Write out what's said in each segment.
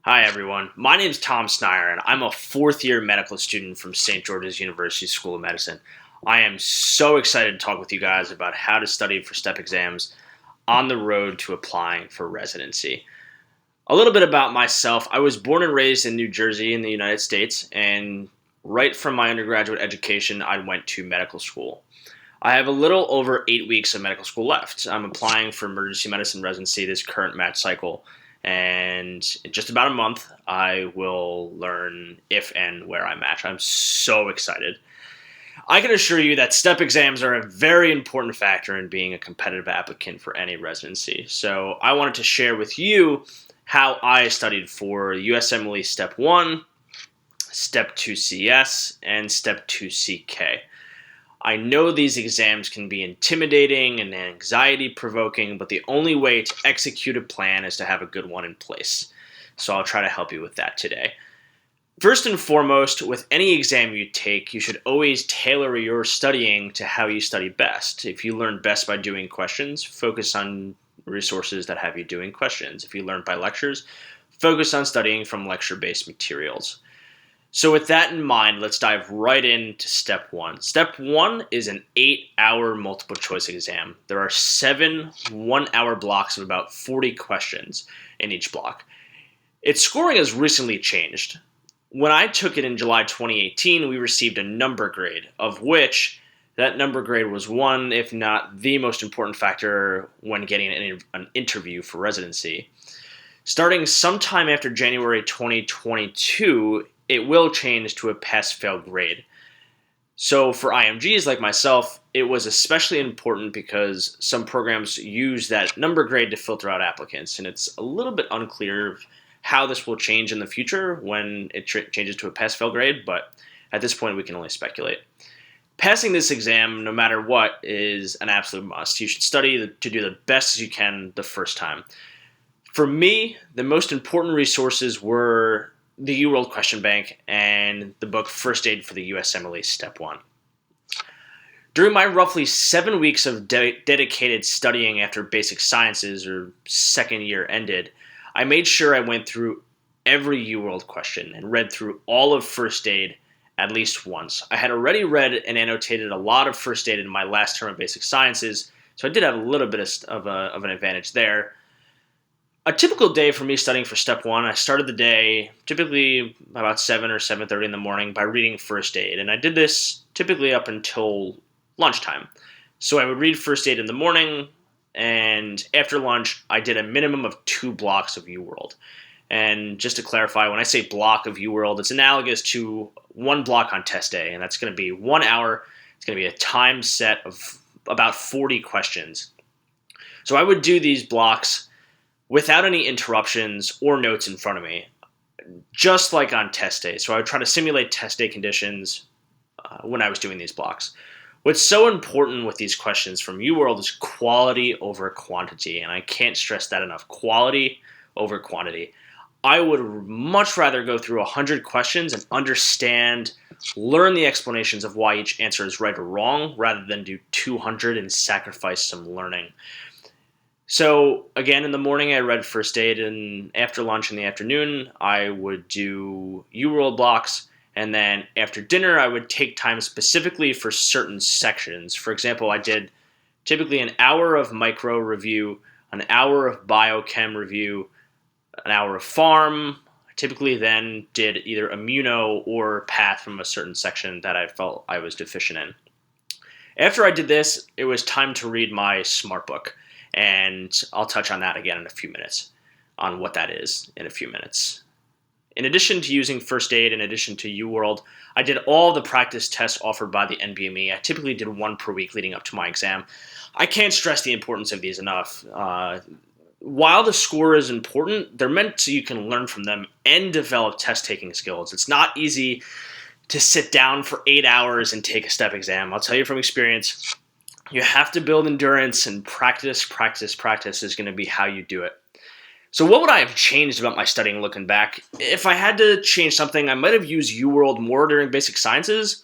Hi, everyone. My name is Tom Snihur, and I'm a fourth-year medical student from St. George's University School of Medicine. I am so excited to talk with you guys about how to study for STEP exams on the road to applying for residency. A little bit about myself. I was born and raised in New Jersey in the United States, and right from my undergraduate education, I went to medical school. I have a little over 8 weeks of medical school left. I'm applying for emergency medicine residency this current match cycle, and in just about a month, I will learn if and where I match. I'm so excited. I can assure you that STEP exams are a very important factor in being a competitive applicant for any residency. So I wanted to share with you how I studied for USMLE STEP 1, STEP 2 CS, and STEP 2 CK. I know these exams can be intimidating and anxiety provoking, but the only way to execute a plan is to have a good one in place. So I'll try to help you with that today. First and foremost, with any exam you take, you should always tailor your studying to how you study best. If you learn best by doing questions, focus on resources that have you doing questions. If you learn by lectures, focus on studying from lecture-based materials. So with that in mind, let's dive right into step one. Step one is an 8-hour multiple choice exam. There are 7 one-hour blocks of about 40 questions in each block. Its scoring has recently changed. When I took it in July 2018, we received a number grade, of which that number grade was one, if not the most important factor when getting an interview for residency. Starting sometime after January 2022, it will change to a pass-fail grade. So for IMGs like myself, it was especially important because some programs use that number grade to filter out applicants, and it's a little bit unclear how this will change in the future when it changes to a pass-fail grade, but at this point we can only speculate. Passing this exam, no matter what, is an absolute must. You should study to do the best as you can the first time. For me, the most important resources were the UWorld Question Bank and the book First Aid for the USMLE Step 1. During my roughly 7 weeks of dedicated studying after basic sciences or second year ended, I made sure I went through every UWorld question and read through all of First Aid at least once. I had already read and annotated a lot of First Aid in my last term of basic sciences, so I did have a little bit of an advantage there. A typical day for me studying for Step 1, I started the day typically about 7 or 7:30 in the morning by reading First Aid, and I did this typically up until lunchtime. So I would read First Aid in the morning, and after lunch, I did a minimum of 2 blocks of UWorld. And just to clarify, when I say block of UWorld, it's analogous to 1 block on test day, and that's going to be 1 hour. It's going to be a time set of about 40 questions. So I would do these blocks without any interruptions or notes in front of me, just like on test day. So I would try to simulate test day conditions when I was doing these blocks. What's so important with these questions from UWorld is quality over quantity, and I can't stress that enough. Quality over quantity. I would much rather go through 100 questions and understand, learn the explanations of why each answer is right or wrong, rather than do 200 and sacrifice some learning. So again, in the morning I read First Aid, and after lunch in the afternoon I would do UWorld blocks, and then after dinner I would take time specifically for certain sections. For example, I did typically an hour of micro review, an hour of biochem review, an hour of pharm. I typically then did either immuno or path from a certain section that I felt I was deficient in. After I did this, it was time to read my SMART book. And I'll touch on that again in a few minutes, on what that is in a few minutes. In addition to using First Aid, in addition to UWorld, I did all the practice tests offered by the NBME. I typically did 1 per week leading up to my exam. I can't stress the importance of these enough. While the score is important, they're meant so you can learn from them and develop test-taking skills. It's not easy to sit down for 8 hours and take a STEP exam. I'll tell you from experience, you have to build endurance, and practice is going to be how you do it. So what would I have changed about my studying looking back? If I had to change something, I might have used UWorld more during basic sciences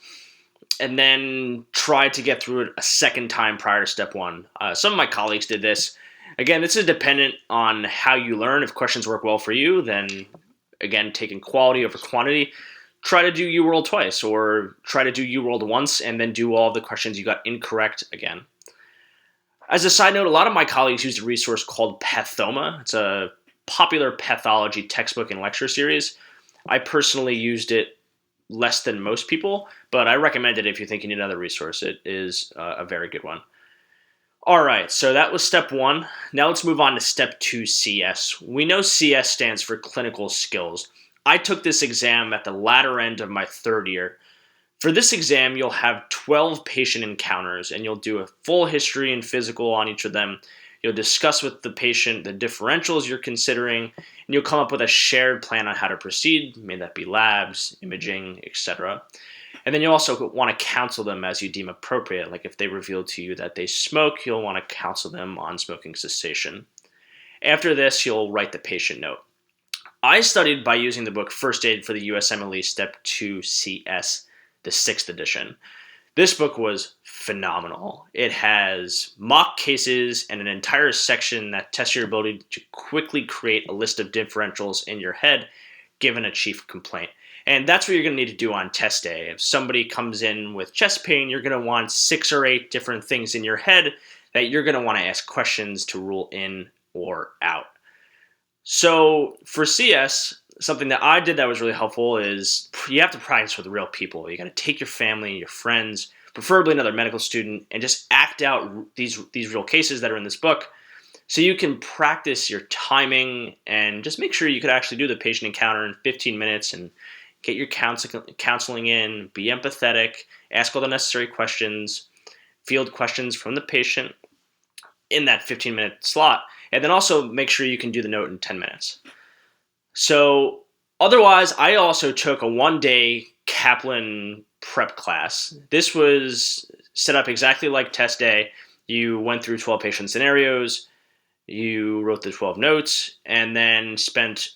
and then tried to get through it a second time prior to Step 1. Some of my colleagues did this. Again, this is dependent on how you learn. If questions work well for you, then again, taking quality over quantity, try to do UWorld twice, or try to do UWorld once and then do all of the questions you got incorrect again. As a side note, a lot of my colleagues used a resource called Pathoma. It's a popular pathology textbook and lecture series. I personally used it less than most people, but I recommend it if you think you need another resource. It is a very good one. All right, so that was step 1. Now let's move on to step 2, CS. We know CS stands for clinical skills. I took this exam at the latter end of my 3rd year. For this exam, you'll have 12 patient encounters, and you'll do a full history and physical on each of them. You'll discuss with the patient the differentials you're considering, and you'll come up with a shared plan on how to proceed, may that be labs, imaging, etc. And then you also want to counsel them as you deem appropriate. Like if they reveal to you that they smoke, you'll want to counsel them on smoking cessation. After this, you'll write the patient note. I studied by using the book First Aid for the USMLE STEP 2 CS, the 6th edition. This book was phenomenal. It has mock cases and an entire section that tests your ability to quickly create a list of differentials in your head given a chief complaint. And that's what you're going to need to do on test day. If somebody comes in with chest pain, you're going to want 6 or 8 different things in your head that you're going to want to ask questions to rule in or out. So for CS, something that I did that was really helpful is you have to practice with real people. You got to take your family, your friends, preferably another medical student, and just act out these real cases that are in this book so you can practice your timing and just make sure you could actually do the patient encounter in 15 minutes and get your counseling in, be empathetic, ask all the necessary questions, field questions from the patient in that 15-minute slot, and then also make sure you can do the note in 10 minutes. So otherwise, I also took a 1-day Kaplan prep class. This was set up exactly like test day. You went through 12 patient scenarios, you wrote the 12 notes, and then spent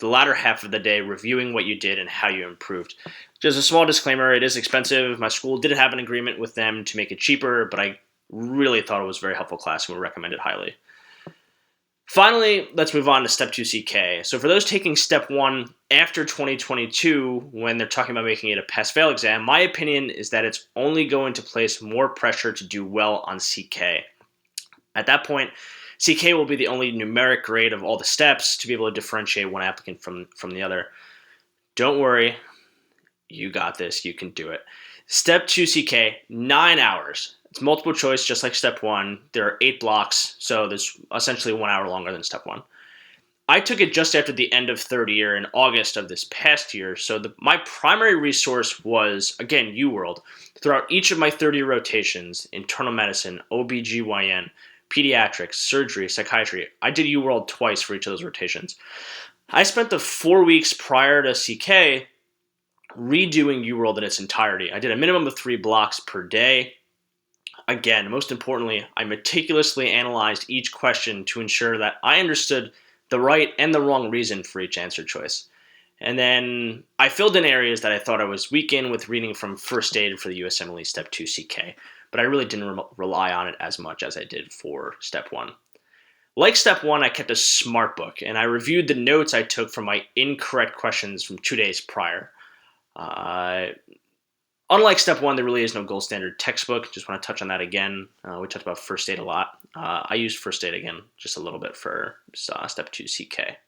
the latter half of the day reviewing what you did and how you improved. Just a small disclaimer, it is expensive. My school did have an agreement with them to make it cheaper, but I really thought it was a very helpful class and would recommend it highly. Finally, let's move on to Step 2 CK. So for those taking Step 1 after 2022, when they're talking about making it a pass-fail exam, my opinion is that it's only going to place more pressure to do well on CK. At that point, CK will be the only numeric grade of all the steps to be able to differentiate one applicant from the other. Don't worry, you got this, you can do it. Step 2 CK, 9 hours. It's multiple choice, just like Step 1. There are 8 blocks, so there's essentially 1 hour longer than Step 1. I took it just after the end of 3rd year in August of this past year, so my primary resource was, again, UWorld. Throughout each of my 30 rotations, internal medicine, OBGYN, pediatrics, surgery, psychiatry, I did UWorld twice for each of those rotations. I spent the 4 weeks prior to CK redoing UWorld in its entirety. I did a minimum of 3 blocks per day. Again, most importantly, I meticulously analyzed each question to ensure that I understood the right and the wrong reason for each answer choice. And then I filled in areas that I thought I was weak in with reading from First Aid for the USMLE Step 2 CK, but I really didn't rely on it as much as I did for Step 1. Like Step 1, I kept a smart book, and I reviewed the notes I took from my incorrect questions from 2 days prior. Unlike Step 1, there really is no gold standard textbook. Just want to touch on that again. We talked about First Aid a lot. I used First Aid again just a little bit for Step 2 CK.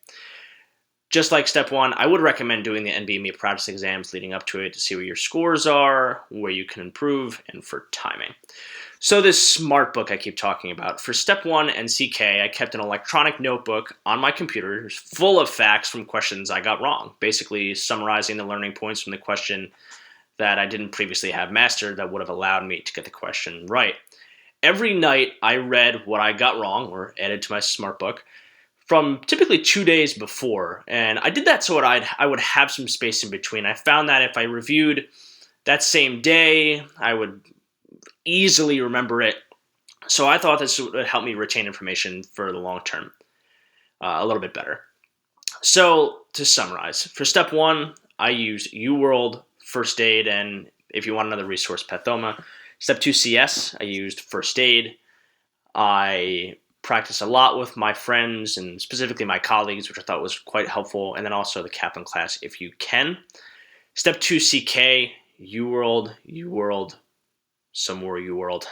Just like Step 1, I would recommend doing the NBME practice exams leading up to it to see where your scores are, where you can improve, and for timing. So this smart book I keep talking about, for Step 1 and CK, I kept an electronic notebook on my computer full of facts from questions I got wrong, basically summarizing the learning points from the question that I didn't previously have mastered that would have allowed me to get the question right. Every night I read what I got wrong or added to my smart book from typically 2 days before. And I did that so I would have some space in between. I found that if I reviewed that same day, I would easily remember it. So I thought this would help me retain information for the long term a little bit better. So to summarize, for Step 1, I used UWorld, First Aid, and if you want another resource, Pathoma. Step 2 CS, I used First Aid. I practice a lot with my friends and specifically my colleagues, which I thought was quite helpful, and then also the Kaplan class if you can. Step 2, CK, UWorld, some more UWorld,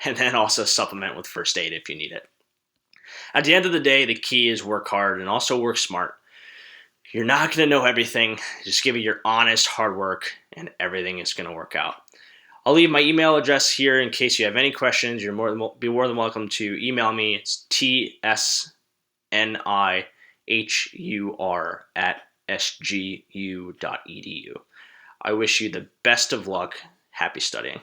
and then also supplement with first aid if you need it. At the end of the day, the key is work hard and also work smart. You're not going to know everything. Just give it your honest hard work and everything is going to work out. I'll leave my email address here in case you have any questions. You're be more than welcome to email me. It's tsnihur@sgu.edu. I wish you the best of luck. Happy studying.